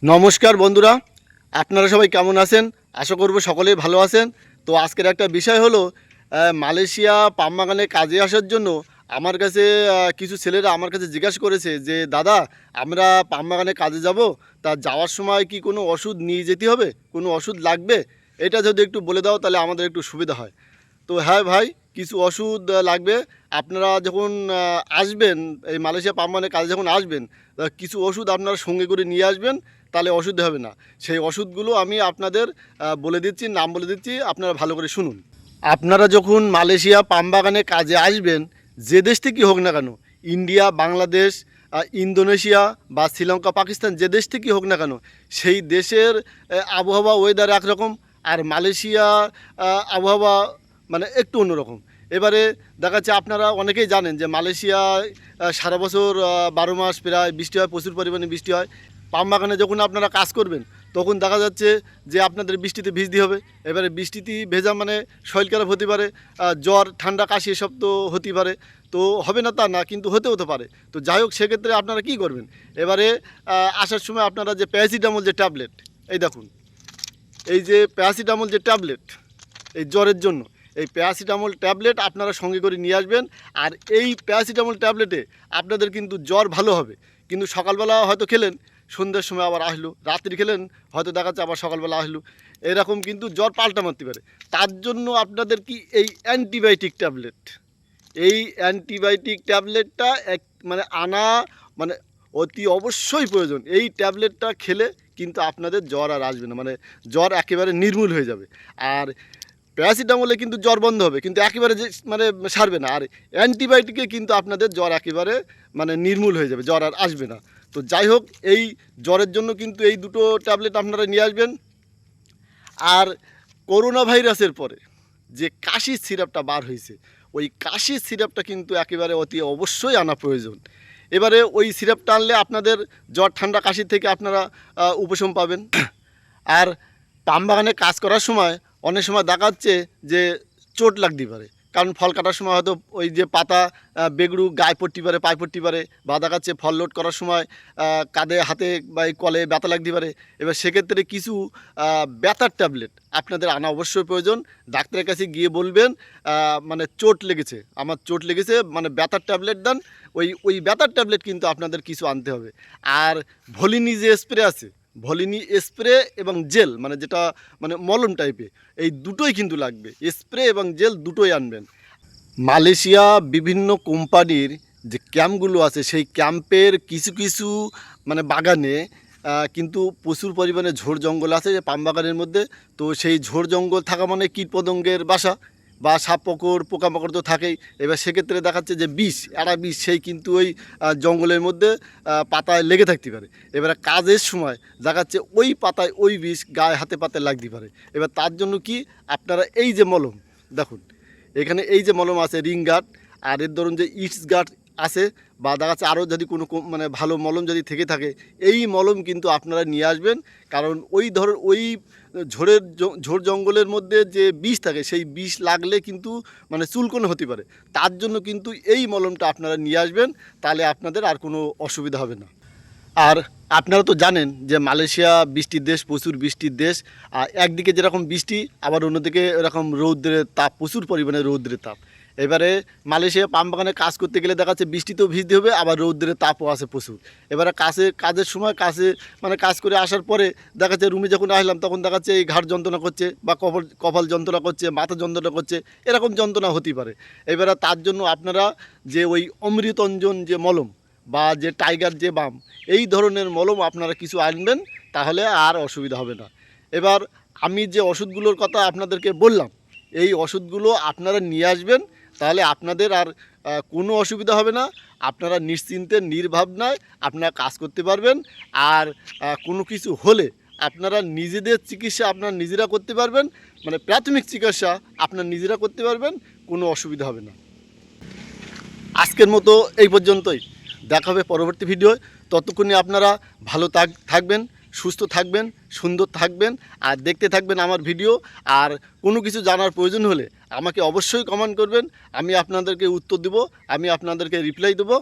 নমস্কার বন্ধুরা, আপনারা সবাই কেমন আছেন? আশা করব সকলেই ভালো আছেন। তো আজকের একটা বিষয় হলো মালয়েশিয়া পাম বাগানে কাজে আসার জন্য আমার কাছে কিছু ছেলেরা আমার কাছে জিজ্ঞাসা করেছে যে দাদা, আমরা পাম বাগানে কাজে যাব, তা যাওয়ার সময় কি কোনো ওষুধ নিয়ে যেতে হবে, কোনো ওষুধ লাগবে? এটা যদি একটু বলে দাও তাহলে আমাদের একটু সুবিধা হয়। তো হ্যাঁ ভাই, কিছু ওষুধ লাগবে। আপনারা যখন আসবেন, এই মালয়েশিয়া পাম বাগানে কাজে যখন আসবেন, কিছু ওষুধ আপনারা সঙ্গে করে নিয়ে আসবেন, তাহলে অসুবিধা হবে না। সেই ওষুধগুলো আমি আপনাদের বলে দিচ্ছি, নাম বলে দিচ্ছি, আপনারা ভালো করে শুনুন। আপনারা যখন মালয়েশিয়া পাম বাগানে কাজে আসবেন, যে দেশ থেকেই হোক না কেন, ইন্ডিয়া, বাংলাদেশ, ইন্দোনেশিয়া বা শ্রীলঙ্কা, পাকিস্তান, যে দেশ থেকেই হোক না কেন, সেই দেশের আবহাওয়া, ওয়েদার একরকম, আর মালয়েশিয়া আবহাওয়া মানে একটু অন্যরকম। এবারে দেখা যাচ্ছে আপনারা অনেকেই জানেন যে মালয়েশিয়ায় সারা বছর 12 মাস প্রায় বৃষ্টি হয়, প্রচুর পরিমাণে বৃষ্টি হয়। পাম বাগানে যখন আপনারা কাজ করবেন তখন দেখা যাচ্ছে যে আপনাদের বৃষ্টিতে ভিজতে হবে। এবারে বৃষ্টিতে ভেজা মানে শরীর খারাপ হতে পারে, জ্বর, ঠান্ডা, কাশি এসব তো হতেই পারে। তো হবে না তা না, কিন্তু হতে পারে। তো যাই হোক, সেক্ষেত্রে আপনারা কী করবেন, এবারে আসার সময় আপনারা যে প্যারাসিটামল যে ট্যাবলেট, এই দেখুন, এই যে প্যারাসিটামল যে ট্যাবলেট এই জ্বরের জন্য, এই প্যারাসিটামল ট্যাবলেট আপনারা সঙ্গে করে নিয়ে আসবেন। আর এই প্যারাসিটামল ট্যাবলেটে আপনাদের কিন্তু জ্বর ভালো হবে। কিন্তু সকালবেলা হয়তো খেলেন, সন্ধ্যের সময় আবার আসলো, রাত্রি খেলেন, হয়তো দেখা যাচ্ছে আবার সকালবেলা আসলো, এরকম কিন্তু জ্বর পাল্টা মারতে পারে। তার জন্য আপনাদের কি এই অ্যান্টিবায়োটিক ট্যাবলেট, এই অ্যান্টিবায়োটিক ট্যাবলেটটা মানে আনা মানে অতি অবশ্যই প্রয়োজন। এই ট্যাবলেটটা খেলে কিন্তু আপনাদের জ্বর আর আসবে না, মানে জ্বর একেবারে নির্মূল হয়ে যাবে। আর প্যারাসিটামলে কিন্তু জ্বর বন্ধ হবে, কিন্তু একেবারে যে মানে সারবে না। আর অ্যান্টিবায়োটিকে কিন্তু আপনাদের জ্বর একেবারে মানে নির্মূল হয়ে যাবে, জ্বর আর আসবে না। তো যাই হোক, এই জ্বরের জন্য কিন্তু এই দুটো ট্যাবলেট আপনারা নিয়ে আসবেন। আর করোনা ভাইরাসের পরে যে কাশির সিরাপটা বার হয়েছে, ওই কাশির সিরাপটা কিন্তু একেবারে অতি অবশ্যই আনা প্রয়োজন। এবারে ওই সিরাপটা আনলে আপনাদের জ্বর, ঠান্ডা, কাশির থেকে আপনারা উপশম পাবেন। আর পাম বাগানে কাজ করার সময় অনেক সময় দেখা যাচ্ছে যে চোট লাগতে পারে, কারণ ফল কাটার সময় হয়তো ওই যে পাতা বেগড়ু গায়ে পড়তে পারে, পায়ে পড়তে পারে, বা দেখা যাচ্ছে ফল লোড করার সময় কাঁধে, হাতে বা এই কলে ব্যথা লাগতে পারে। এবার সেক্ষেত্রে কিছু ব্যথার ট্যাবলেট আপনাদের আনা অবশ্যই প্রয়োজন। ডাক্তারের কাছে গিয়ে বলবেন মানে চোট লেগেছে, আমার চোট লেগেছে, মানে ব্যথার ট্যাবলেট দেন। ওই ব্যথার ট্যাবলেট কিন্তু আপনাদের কিছু আনতে হবে। আর ভলিনি যে স্প্রে আছে, ভলিনি স্প্রে এবং জেল, মানে যেটা মানে মলম টাইপের, এই দুটোই কিন্তু লাগবে। স্প্রে এবং জেল দুটোই আনবেন। মালয়েশিয়া বিভিন্ন কোম্পানির যে ক্যাম্পগুলো আছে, সেই ক্যাম্পের কিছু কিছু মানে বাগানে কিন্তু প্রচুর পরিমাণে ঝোড় জঙ্গল আছে যে পাম বাগানের মধ্যে। তো সেই ঝোড় জঙ্গল থাকা মানে কীটপতঙ্গের বাসা বা সাপ পোকামাকড় তো থাকেই। এবার সেক্ষেত্রে দেখাচ্ছে যে বিষ, এরা বিষ, সেই কিন্তু ওই জঙ্গলের মধ্যে পাতায় লেগে থাকতে পারে। এবারে কাজের সময় দেখাচ্ছে ওই পাতায় ওই বিষ গায়ে, হাতে, পাতায় লাগতে পারে। এবার তার জন্য কি আপনারা এই যে মলম দেখুন, এখানে এই যে মলম আছে রিং গার্ড, আর এর ধরুন যে ইটস গার্ড আছে, বা দেখা যাচ্ছে আরও যদি কোনো মানে ভালো মলম যদি থেকে থাকে, এই মলম কিন্তু আপনারা নিয়ে আসবেন। কারণ ওই ঝোড় জঙ্গলের মধ্যে যে বিষ থাকে, সেই বিষ লাগলে কিন্তু মানে চুলকোনো হতে পারে। তার জন্য কিন্তু এই মলমটা আপনারা নিয়ে আসবেন, তাহলে আপনাদের আর কোনো অসুবিধা হবে না। আর আপনারা তো জানেন যে মালয়েশিয়া বৃষ্টির দেশ, প্রচুর বৃষ্টির দেশ। আর একদিকে যেরকম বৃষ্টি, আবার অন্যদিকে এরকম রৌদ্রের তাপ, প্রচুর পরিমাণে রৌদ্রের তাপ। এবারে মালয়েশিয়া পাম বাগানে কাজ করতে গেলে দেখা যাচ্ছে বৃষ্টিতেও ভিজতে হবে, আবার রৌদ্রের তাপও আছে প্রচুর। এবারে কাজের সময় মানে কাজ করে আসার পরে দেখা যাচ্ছে রুমে যখন আসলাম, তখন দেখা যাচ্ছে এই ঘাড় যন্ত্রণা করছে, বা কপাল যন্ত্রণা করছে, মাথা যন্ত্রণা করছে, এরকম যন্ত্রণা হতেই পারে। এবারে তার জন্য আপনারা যে ওই অমৃতঞ্জন যে মলম বা যে টাইগার যে বাম, এই ধরনের মলম আপনারা কিছু আনবেন, তাহলে আর অসুবিধা হবে না। এবার আমি যে ওষুধগুলোর কথা আপনাদেরকে বললাম, এই ওষুধগুলো আপনারা নিয়ে আসবেন, তাহলে আপনাদের আর কোনো অসুবিধা হবে না। আপনারা নিশ্চিন্তে, নির্ভাবনায় আপনারা কাজ করতে পারবেন। আর কোনো কিছু হলে আপনারা নিজেদের চিকিৎসা আপনারা নিজেরা করতে পারবেন, মানে প্রাথমিক চিকিৎসা আপনারা নিজেরা করতে পারবেন, কোনো অসুবিধা হবে না। আজকের মতো এই পর্যন্তই, দেখা হবে পরবর্তী ভিডিও। ততক্ষণে আপনারা ভালো থাকবেন, সুস্থ থাকবেন, সুন্দর থাকবেন, আর দেখতে থাকবেন আমার ভিডিও। আর কোনো কিছু জানার প্রয়োজন হলে আমাকে অবশ্যই কমেন্ট করবেন, আমি আপনাদেরকে উত্তর দেব, আমি আপনাদেরকে রিপ্লাই দেবো।